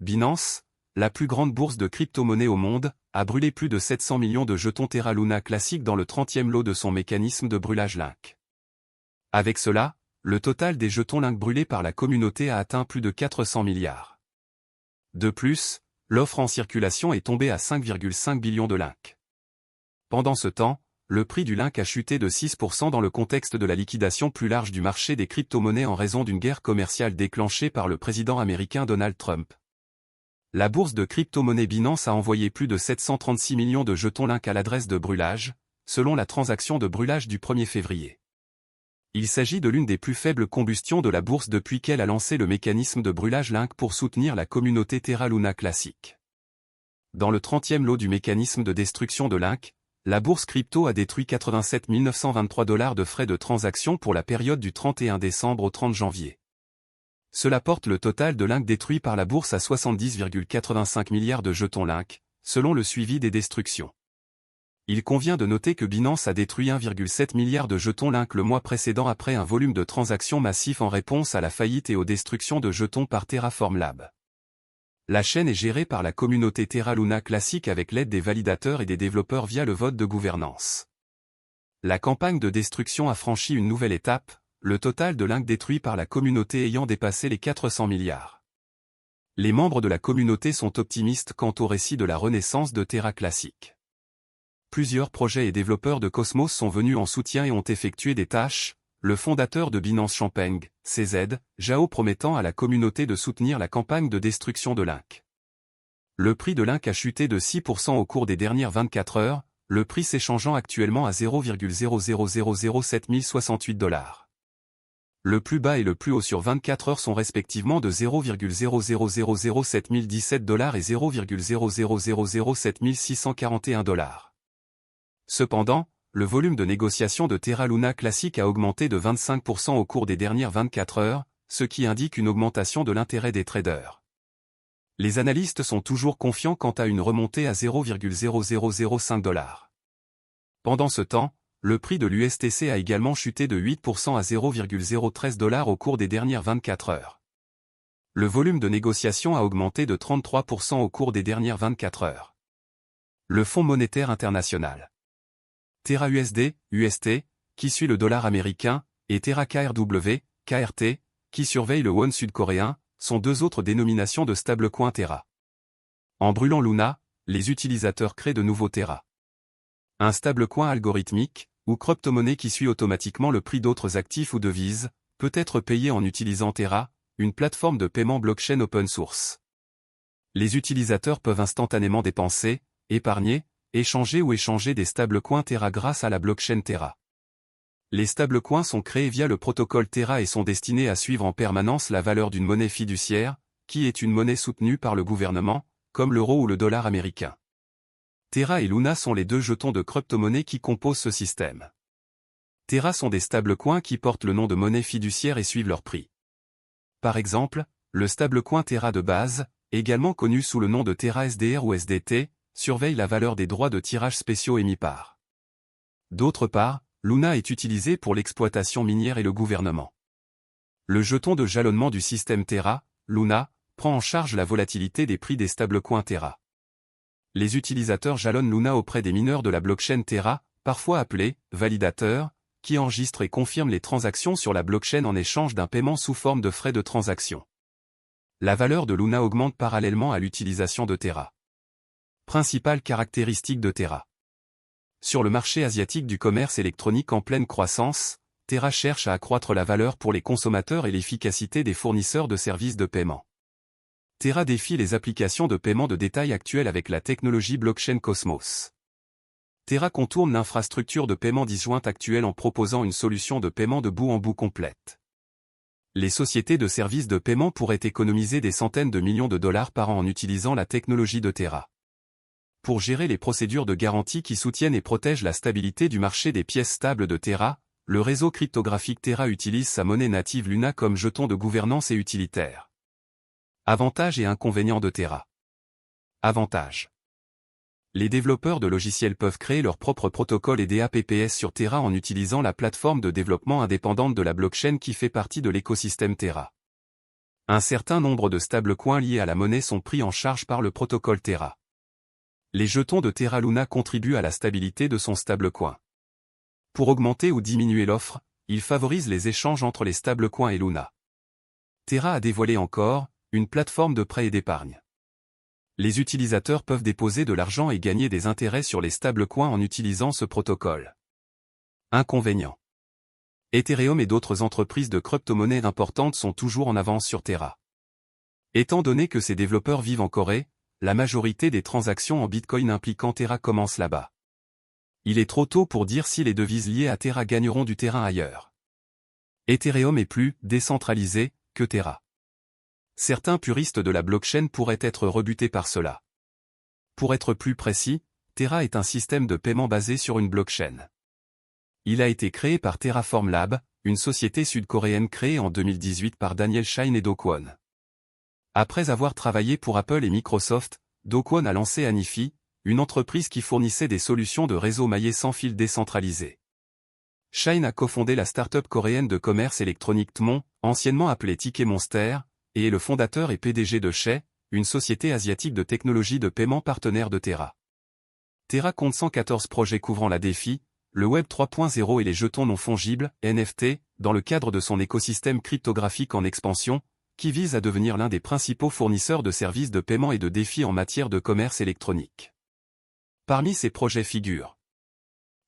Binance, la plus grande bourse de crypto-monnaies au monde, a brûlé plus de 700 millions de jetons Terra Luna classiques dans le 30e lot de son mécanisme de brûlage Link. Avec cela, le total des jetons Link brûlés par la communauté a atteint plus de 400 milliards. De plus, l'offre en circulation est tombée à 5,5 billions de Link. Pendant ce temps, le prix du Link a chuté de 6% dans le contexte de la liquidation plus large du marché des crypto-monnaies en raison d'une guerre commerciale déclenchée par le président américain Donald Trump. La bourse de crypto-monnaie Binance a envoyé plus de 736 millions de jetons Link à l'adresse de brûlage, selon la transaction de brûlage du 1er février. Il s'agit de l'une des plus faibles combustions de la bourse depuis qu'elle a lancé le mécanisme de brûlage Link pour soutenir la communauté Terra Luna classique. Dans le 30e lot du mécanisme de destruction de Link, la bourse crypto a détruit 87 923 $ de frais de transaction pour la période du 31 décembre au 30 janvier. Cela porte le total de Link détruit par la bourse à 70,85 milliards de jetons Link, selon le suivi des destructions. Il convient de noter que Binance a détruit 1,7 milliard de jetons Link le mois précédent après un volume de transactions massif en réponse à la faillite et aux destructions de jetons par Terraform Lab. La chaîne est gérée par la communauté Terra Luna classique avec l'aide des validateurs et des développeurs via le vote de gouvernance. La campagne de destruction a franchi une nouvelle étape, le total de Link détruit par la communauté ayant dépassé les 400 milliards. Les membres de la communauté sont optimistes quant au récit de la renaissance de Terra classique. Plusieurs projets et développeurs de Cosmos sont venus en soutien et ont effectué des tâches, le fondateur de Binance Champagne, CZ, Zhao promettant à la communauté de soutenir la campagne de destruction de Link. Le prix de Link a chuté de 6% au cours des dernières 24 heures, le prix s'échangeant actuellement à 0,0007068 $. Le plus bas et le plus haut sur 24 heures sont respectivement de 0,0007017 $ et 0,0007641 $. Cependant, le volume de négociation de Terra Luna classique a augmenté de 25% au cours des dernières 24 heures, ce qui indique une augmentation de l'intérêt des traders. Les analystes sont toujours confiants quant à une remontée à 0,0005 $. Pendant ce temps, le prix de l'USTC a également chuté de 8% à 0,013 $ au cours des dernières 24 heures. Le volume de négociation a augmenté de 33% au cours des dernières 24 heures. Le Fonds monétaire international. Terra USD, UST, qui suit le dollar américain, et Terra KRW, KRT, qui surveille le won sud-coréen, sont deux autres dénominations de stablecoin Terra. En brûlant Luna, les utilisateurs créent de nouveaux Terra. Un stablecoin algorithmique, ou crypto-monnaie qui suit automatiquement le prix d'autres actifs ou devises, peut être payé en utilisant Terra, une plateforme de paiement blockchain open source. Les utilisateurs peuvent instantanément dépenser, épargner, échanger ou échanger des stablecoins Terra grâce à la blockchain Terra. Les stablecoins sont créés via le protocole Terra et sont destinés à suivre en permanence la valeur d'une monnaie fiduciaire, qui est une monnaie soutenue par le gouvernement, comme l'euro ou le dollar américain. Terra et Luna sont les deux jetons de crypto-monnaie qui composent ce système. Terra sont des stablecoins qui portent le nom de monnaie fiduciaire et suivent leur prix. Par exemple, le stablecoin Terra de base, également connu sous le nom de Terra SDR ou SDT, surveille la valeur des droits de tirage spéciaux émis par. D'autre part, Luna est utilisé pour l'exploitation minière et le gouvernement. Le jeton de jalonnement du système Terra, Luna, prend en charge la volatilité des prix des stablecoins Terra. Les utilisateurs jalonnent Luna auprès des mineurs de la blockchain Terra, parfois appelés validateurs, qui enregistrent et confirment les transactions sur la blockchain en échange d'un paiement sous forme de frais de transaction. La valeur de Luna augmente parallèlement à l'utilisation de Terra. Principales caractéristiques de Terra. Sur le marché asiatique du commerce électronique en pleine croissance, Terra cherche à accroître la valeur pour les consommateurs et l'efficacité des fournisseurs de services de paiement. Terra défie les applications de paiement de détail actuelles avec la technologie blockchain Cosmos. Terra contourne l'infrastructure de paiement disjointe actuelle en proposant une solution de paiement de bout en bout complète. Les sociétés de services de paiement pourraient économiser des centaines de millions de dollars par an en utilisant la technologie de Terra. Pour gérer les procédures de garantie qui soutiennent et protègent la stabilité du marché des pièces stables de Terra, le réseau cryptographique Terra utilise sa monnaie native Luna comme jeton de gouvernance et utilitaire. Avantages et inconvénients de Terra. Avantages. Les développeurs de logiciels peuvent créer leur propre protocole et DApps sur Terra en utilisant la plateforme de développement indépendante de la blockchain qui fait partie de l'écosystème Terra. Un certain nombre de stablecoins liés à la monnaie sont pris en charge par le protocole Terra. Les jetons de Terra Luna contribuent à la stabilité de son stablecoin. Pour augmenter ou diminuer l'offre, il favorise les échanges entre les stablecoins et Luna. Terra a dévoilé encore une plateforme de prêt et d'épargne. Les utilisateurs peuvent déposer de l'argent et gagner des intérêts sur les stablecoins en utilisant ce protocole. Inconvénient. Ethereum et d'autres entreprises de crypto-monnaies importantes sont toujours en avance sur Terra. Étant donné que ces développeurs vivent en Corée, la majorité des transactions en Bitcoin impliquant Terra commencent là-bas. Il est trop tôt pour dire si les devises liées à Terra gagneront du terrain ailleurs. Ethereum est plus décentralisé que Terra. Certains puristes de la blockchain pourraient être rebutés par cela. Pour être plus précis, Terra est un système de paiement basé sur une blockchain. Il a été créé par Terraform Lab, une société sud-coréenne créée en 2018 par Daniel Shine et Do Kwon. Après avoir travaillé pour Apple et Microsoft, Do Kwon a lancé Anifi, une entreprise qui fournissait des solutions de réseau maillé sans fil décentralisé. Shine a cofondé la start-up coréenne de commerce électronique Tmon, anciennement appelée Ticket Monster, et est le fondateur et PDG de Shay, une société asiatique de technologie de paiement partenaire de Terra. Terra compte 114 projets couvrant la DeFi, le Web 3.0 et les jetons non fongibles, NFT, dans le cadre de son écosystème cryptographique en expansion, qui vise à devenir l'un des principaux fournisseurs de services de paiement et de défis en matière de commerce électronique. Parmi ces projets figurent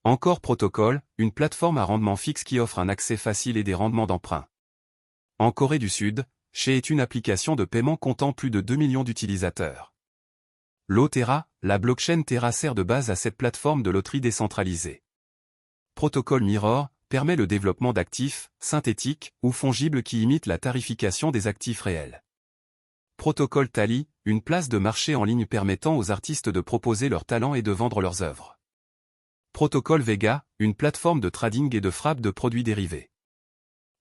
Encore Protocol, une plateforme à rendement fixe qui offre un accès facile et des rendements d'emprunt. En Corée du Sud, Shay est une application de paiement comptant plus de 2 millions d'utilisateurs. Terra, la blockchain Terra sert de base à cette plateforme de loterie décentralisée. Protocol Mirror permet le développement d'actifs, synthétiques ou fongibles qui imitent la tarification des actifs réels. Protocol Tally, une place de marché en ligne permettant aux artistes de proposer leurs talents et de vendre leurs œuvres. Protocol Vega, une plateforme de trading et de frappe de produits dérivés.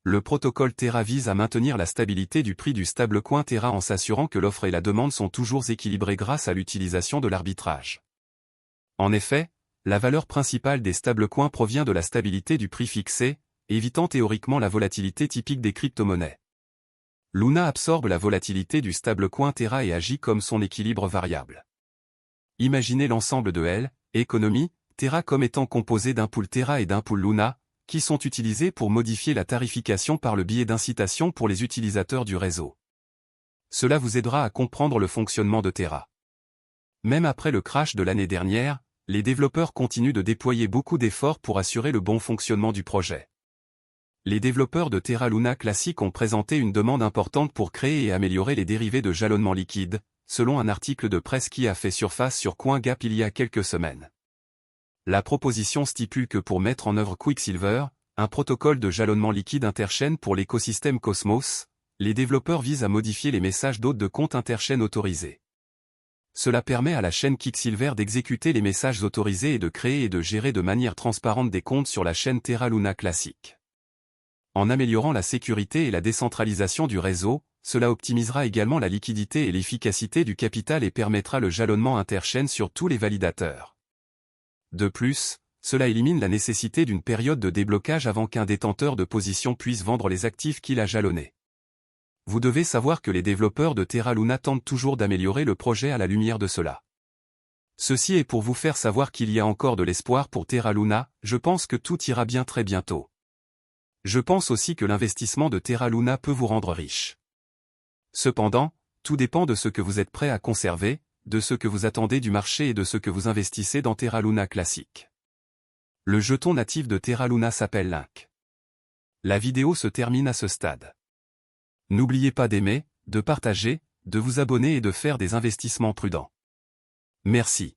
Le protocole Terra vise à maintenir la stabilité du prix du stablecoin Terra en s'assurant que l'offre et la demande sont toujours équilibrées grâce à l'utilisation de l'arbitrage. En effet, la valeur principale des stablecoins provient de la stabilité du prix fixé, évitant théoriquement la volatilité typique des crypto-monnaies. Luna absorbe la volatilité du stablecoin Terra et agit comme son équilibre variable. Imaginez l'ensemble de L, économie, Terra comme étant composé d'un pool Terra et d'un pool Luna, qui sont utilisés pour modifier la tarification par le biais d'incitations pour les utilisateurs du réseau. Cela vous aidera à comprendre le fonctionnement de Terra. Même après le crash de l'année dernière, les développeurs continuent de déployer beaucoup d'efforts pour assurer le bon fonctionnement du projet. Les développeurs de Terra Luna Classic ont présenté une demande importante pour créer et améliorer les dérivés de jalonnement liquide, selon un article de presse qui a fait surface sur CoinGap il y a quelques semaines. La proposition stipule que pour mettre en œuvre Quicksilver, un protocole de jalonnement liquide interchaîne pour l'écosystème Cosmos, les développeurs visent à modifier les messages d'hôtes de compte interchaîne autorisés. Cela permet à la chaîne Quicksilver d'exécuter les messages autorisés et de créer et de gérer de manière transparente des comptes sur la chaîne Terra Luna Classic. En améliorant la sécurité et la décentralisation du réseau, cela optimisera également la liquidité et l'efficacité du capital et permettra le jalonnement interchaîne sur tous les validateurs. De plus, cela élimine la nécessité d'une période de déblocage avant qu'un détenteur de position puisse vendre les actifs qu'il a jalonnés. Vous devez savoir que les développeurs de Terra Luna tentent toujours d'améliorer le projet à la lumière de cela. Ceci est pour vous faire savoir qu'il y a encore de l'espoir pour Terra Luna, je pense que tout ira bien très bientôt. Je pense aussi que l'investissement de Terra Luna peut vous rendre riche. Cependant, tout dépend de ce que vous êtes prêt à conserver, de ce que vous attendez du marché et de ce que vous investissez dans Terra Luna Classic. Le jeton natif de Terra Luna s'appelle Link. La vidéo se termine à ce stade. N'oubliez pas d'aimer, de partager, de vous abonner et de faire des investissements prudents. Merci.